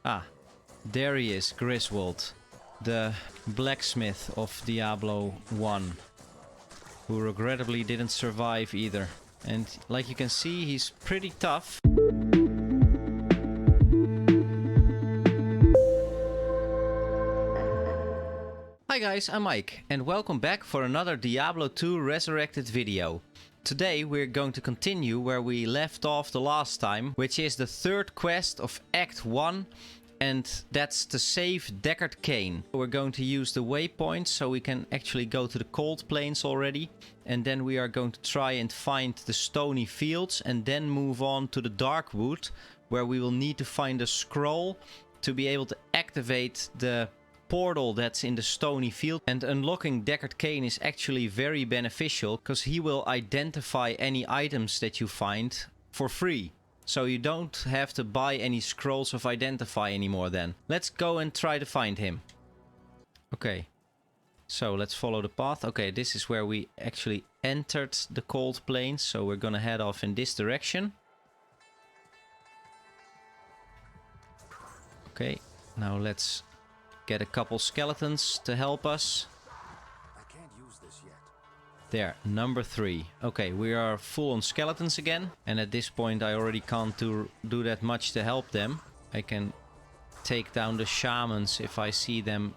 Ah, there he is, Griswold, the blacksmith of Diablo 1, who regrettably didn't survive either. And like you can see, he's pretty tough. Hi guys, I'm Mike, and welcome back for another Diablo 2 Resurrected video. Today we're going to continue where we left off the last time, which is the third quest of Act 1, and that's to save Deckard Cain. We're going to use the waypoints so we can actually go to the cold plains already, and then we are going to try and find the stony fields and then move on to the dark wood, where we will need to find a scroll to be able to activate the portal that's in the stony field. And unlocking Deckard Cain is actually very beneficial because he will identify any items that you find for free. So you don't have to buy any scrolls of identify anymore then. Let's go and try to find him. Okay, so let's follow the path. Okay, this is where we actually entered the cold plains, so we're gonna head off in this direction. Okay, now let's get a couple skeletons to help us. I can't use this yet. There, number 3. Okay, we are full on skeletons again. And at this point I already can't do that much to help them. I can take down the shamans if I see them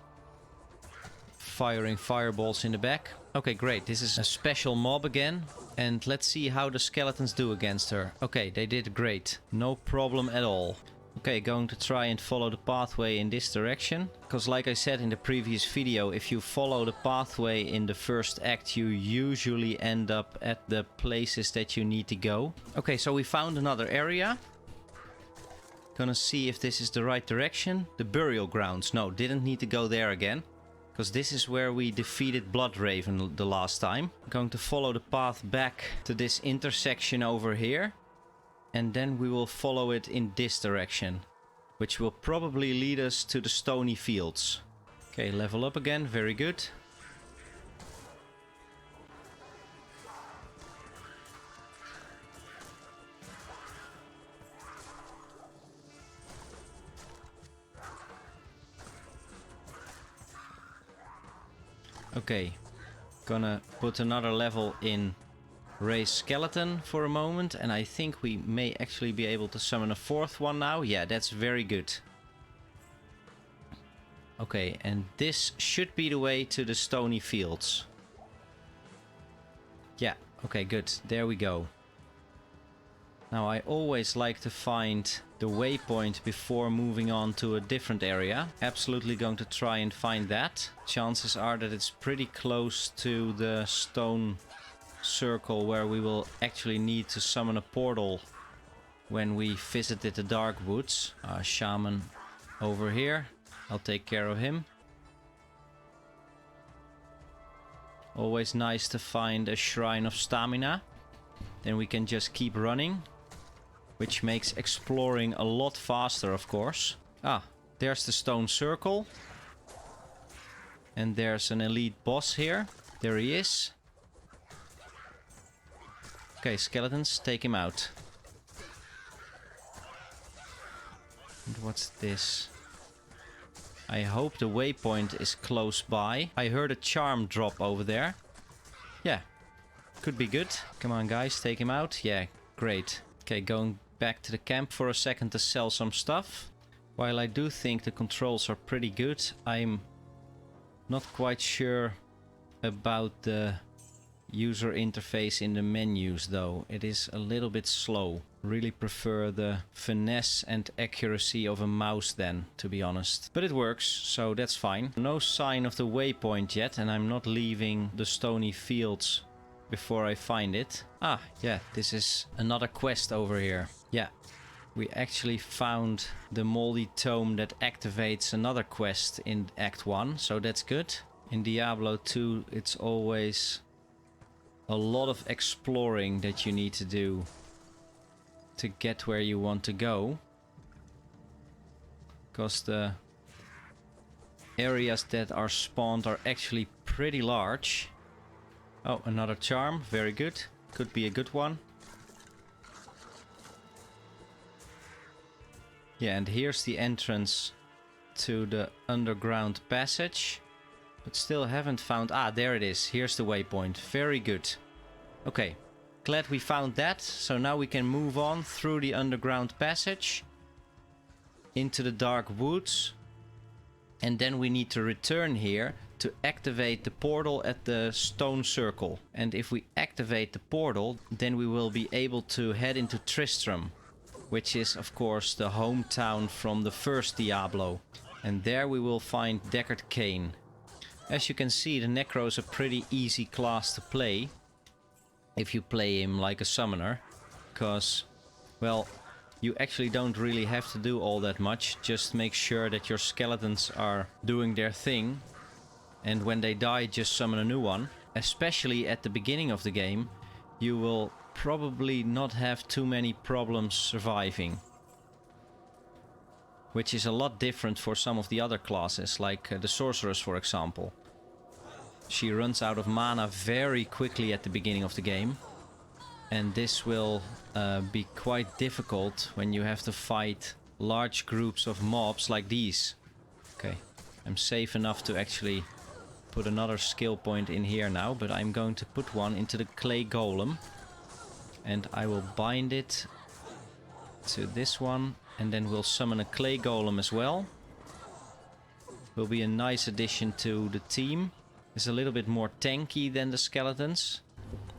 firing fireballs in the back. Okay, great. This is a special mob again. And let's see how the skeletons do against her. Okay, they did great. No problem at all. Okay, going to try and follow the pathway in this direction. Because like I said in the previous video, if you follow the pathway in the first act, you usually end up at the places that you need to go. Okay, so we found another area. Gonna see if this is the right direction. The burial grounds. No, didn't need to go there again. Because this is where we defeated Bloodraven the last time. Going to follow the path back to this intersection over here. And then we will follow it in this direction, which will probably lead us to the stony fields. Okay, level up again, very good. Okay, gonna put another level in Raise skeleton for a moment, and I think we may actually be able to summon a fourth one now. Yeah, that's very good. Okay, and this should be the way to the stony fields. Yeah, okay, good. There we go. Now I always like to find the waypoint before moving on to a different area. Absolutely going to try and find that. Chances are that it's pretty close to the stone circle where we will actually need to summon a portal when we visited the dark woods. Shaman over here. I'll take care of him. Always nice to find a shrine of stamina. Then we can just keep running, which makes exploring a lot faster, of course. Ah, there's the stone circle. And there's an elite boss here. There he is. Okay, skeletons, take him out. And what's this? I hope the waypoint is close by. I heard a charm drop over there. Yeah, could be good. Come on guys, take him out. Yeah, great. Okay, going back to the camp for a second to sell some stuff. While I do think the controls are pretty good, I'm not quite sure about the user interface in the menus though. It is a little bit slow. Really prefer the finesse and accuracy of a mouse then, to be honest. But it works, so that's fine. No sign of the waypoint yet, and I'm not leaving the stony fields before I find it. Ah, yeah, this is another quest over here. Yeah, we actually found the Moldy Tome that activates another quest in Act 1, so that's good. In Diablo 2, it's always a lot of exploring that you need to do to get where you want to go. Because the areas that are spawned are actually pretty large. Oh, another charm. Very good. Could be a good one. Yeah, and here's the entrance to the underground passage. But still haven't found... Ah, there it is. Here's the waypoint. Very good. Okay, glad we found that. So now we can move on through the underground passage into the dark woods. And then we need to return here to activate the portal at the stone circle. And if we activate the portal, then we will be able to head into Tristram, which is of course the hometown from the first Diablo. And there we will find Deckard Cain. As you can see, the Necro is a pretty easy class to play if you play him like a summoner, because, well, you actually don't really have to do all that much. Just make sure that your skeletons are doing their thing, and when they die, just summon a new one. Especially at the beginning of the game, you will probably not have too many problems surviving, which is a lot different for some of the other classes, like the sorceress, for example. She runs out of mana very quickly at the beginning of the game, and this will be quite difficult when you have to fight large groups of mobs like these. Okay, I'm safe enough to actually put another skill point in here now, but I'm going to put one into the clay golem, and I will bind it to this one, and then we'll summon a clay golem as well. Will be a nice addition to the team. It's a little bit more tanky than the skeletons.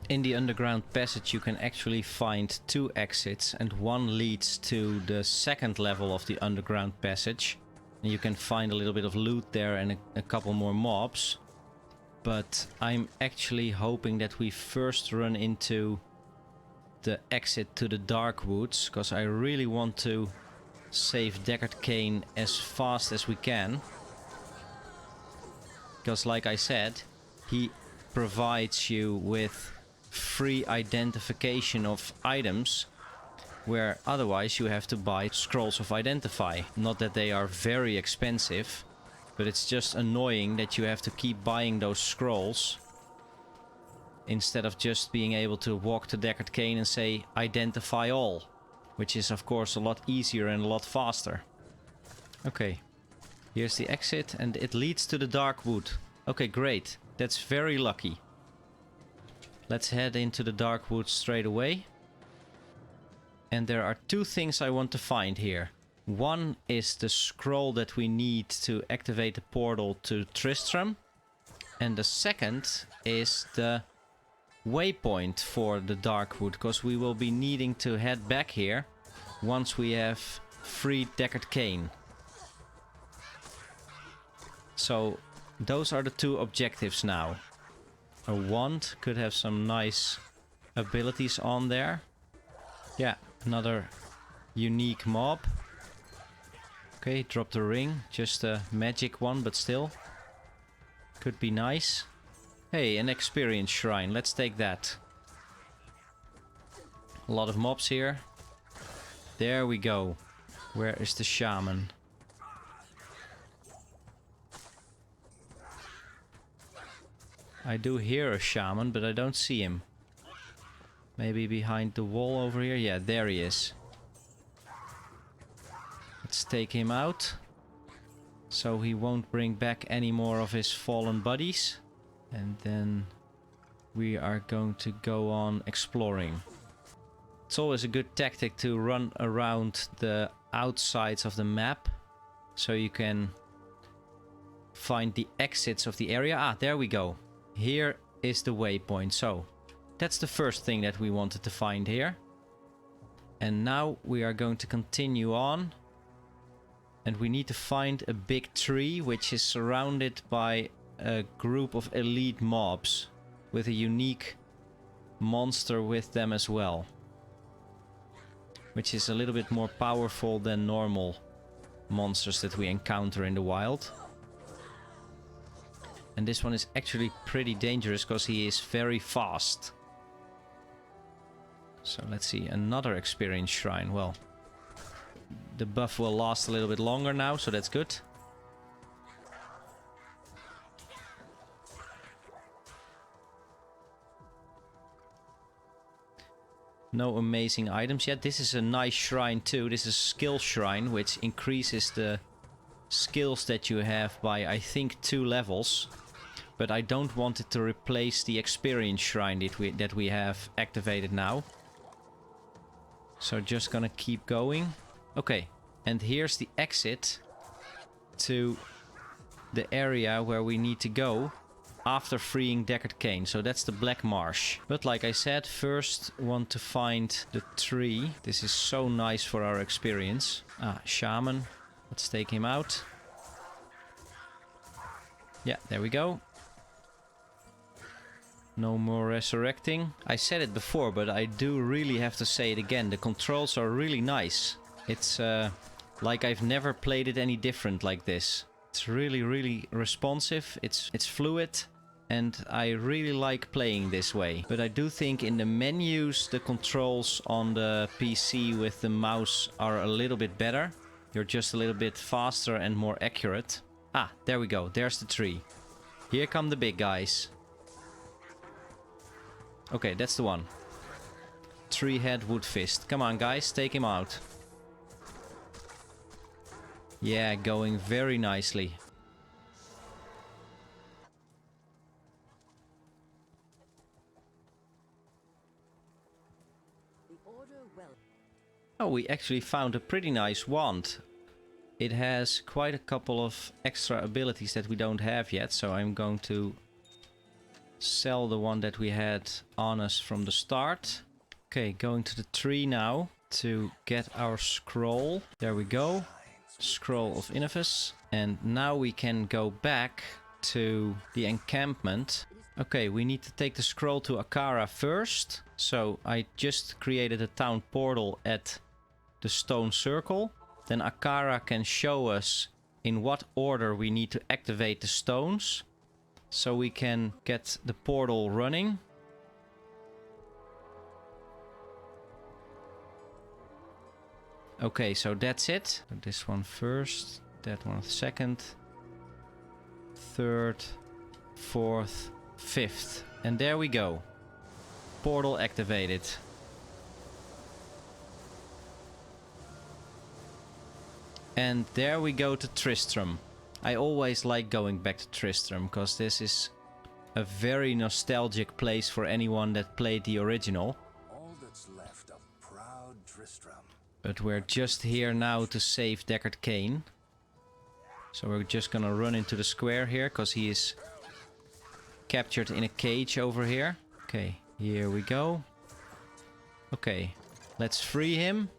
In the underground passage you can actually find 2 exits, and one leads to the second level of the underground passage. And you can find a little bit of loot there and a couple more mobs. But I'm actually hoping that we first run into the exit to the dark woods, because I really want to save Deckard Cain as fast as we can. Because like I said, he provides you with free identification of items, where otherwise you have to buy scrolls of identify. Not that they are very expensive, but it's just annoying that you have to keep buying those scrolls instead of just being able to walk to Deckard Cain and say identify all, which is of course a lot easier and a lot faster. Okay. Here's the exit, and it leads to the dark wood. Okay, great. That's very lucky. Let's head into the dark wood straight away. And there are 2 things I want to find here. One is the scroll that we need to activate the portal to Tristram. And the second is the waypoint for the dark wood, because we will be needing to head back here once we have freed Deckard Cain. So those are the 2 objectives now. A wand could have some nice abilities on there. Yeah, another unique mob. Okay, drop the ring. Just a magic one, but still. Could be nice. Hey, an experience shrine. Let's take that. A lot of mobs here. There we go. Where is the shaman? I do hear a shaman, but I don't see him. Maybe behind the wall over here? Yeah, there he is. Let's take him out, so he won't bring back any more of his fallen buddies. And then we are going to go on exploring. It's always a good tactic to run around the outsides of the map, so you can find the exits of the area. Ah, there we go. Here is the waypoint. So that's the first thing that we wanted to find here. And now we are going to continue on. And we need to find a big tree which is surrounded by a group of elite mobs with a unique monster with them as well, which is a little bit more powerful than normal monsters that we encounter in the wild. And this one is actually pretty dangerous because he is very fast. So let's see, another experience shrine. Well, the buff will last a little bit longer now, so that's good. No amazing items yet. This is a nice shrine too. This is a skill shrine, which increases the skills that you have by, I think, 2 levels. But I don't want it to replace the experience shrine that we have activated now. So just gonna keep going. Okay, and here's the exit to the area where we need to go after freeing Deckard Cain. So that's the Black Marsh. But like I said, first want to find the tree. This is so nice for our experience. Ah, Shaman. Let's take him out. Yeah, there we go. No more resurrecting. I said it before, but I do really have to say it again. The controls are really nice. It's like I've never played it any different like this. It's really, really responsive. It's fluid. And I really like playing this way. But I do think in the menus, the controls on the PC with the mouse are a little bit better. You're just a little bit faster and more accurate. Ah, there we go. There's the tree. Here come the big guys. Okay, that's the one. Three-head wood fist. Come on, guys, take him out. Yeah, going very nicely. Oh, we actually found a pretty nice wand. It has quite a couple of extra abilities that we don't have yet, so I'm going to sell the one that we had on us from the start. Okay, going to the tree now to get our scroll. There we go. Scroll of Innovis. And now we can go back to the encampment. Okay, we need to take the scroll to Akara first. So I just created a town portal at the stone circle. Then Akara can show us in what order we need to activate the stones. So we can get the portal running. Okay, so that's it. This one first, that one second, third, fourth, fifth. And there we go. Portal activated. And there we go to Tristram. I always like going back to Tristram, because this is a very nostalgic place for anyone that played the original. All that's left of proud Tristram. But we're just here now to save Deckard Cain. So we're just gonna run into the square here, because he is captured in a cage over here. Okay, here we go. Okay, let's free him.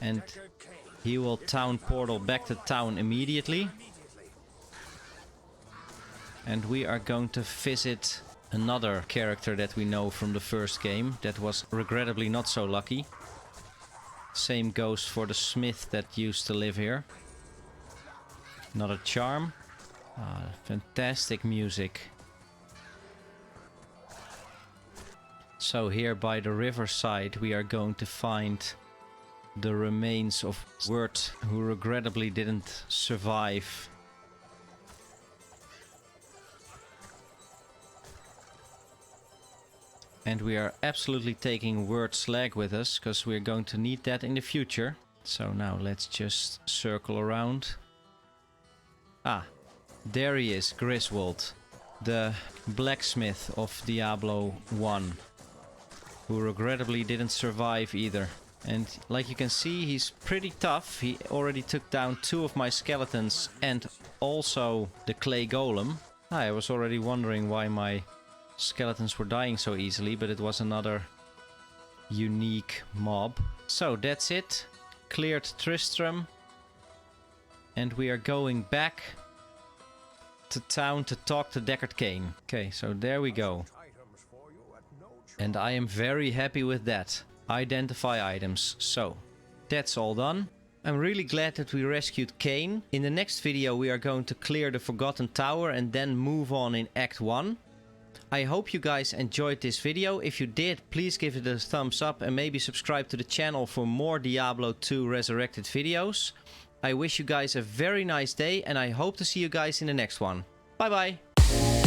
And he will town portal back to town immediately. And we are going to visit another character that we know from the first game that was regrettably not so lucky. Same goes for the smith that used to live here. Another charm. Ah, fantastic music. So here by the riverside we are going to find the remains of Wirt, who regrettably didn't survive. And we are absolutely taking Wirt's leg with us, because we're going to need that in the future. So now let's just circle around. Ah, there he is, Griswold, the blacksmith of Diablo 1, who regrettably didn't survive either. And like you can see, he's pretty tough. He already took down 2 of my skeletons and also the clay golem. I was already wondering why my skeletons were dying so easily, but it was another unique mob. So that's it. Cleared Tristram. And we are going back to town to talk to Deckard Cain. Okay, so there we go. And I am very happy with that. Identify items. So, that's all done. I'm really glad that we rescued Cain. In the next video we are going to clear the Forgotten Tower and then move on in Act 1. I hope you guys enjoyed this video. If you did, please give it a thumbs up and maybe subscribe to the channel for more Diablo 2 Resurrected videos. I wish you guys a very nice day and I hope to see you guys in the next one. Bye bye!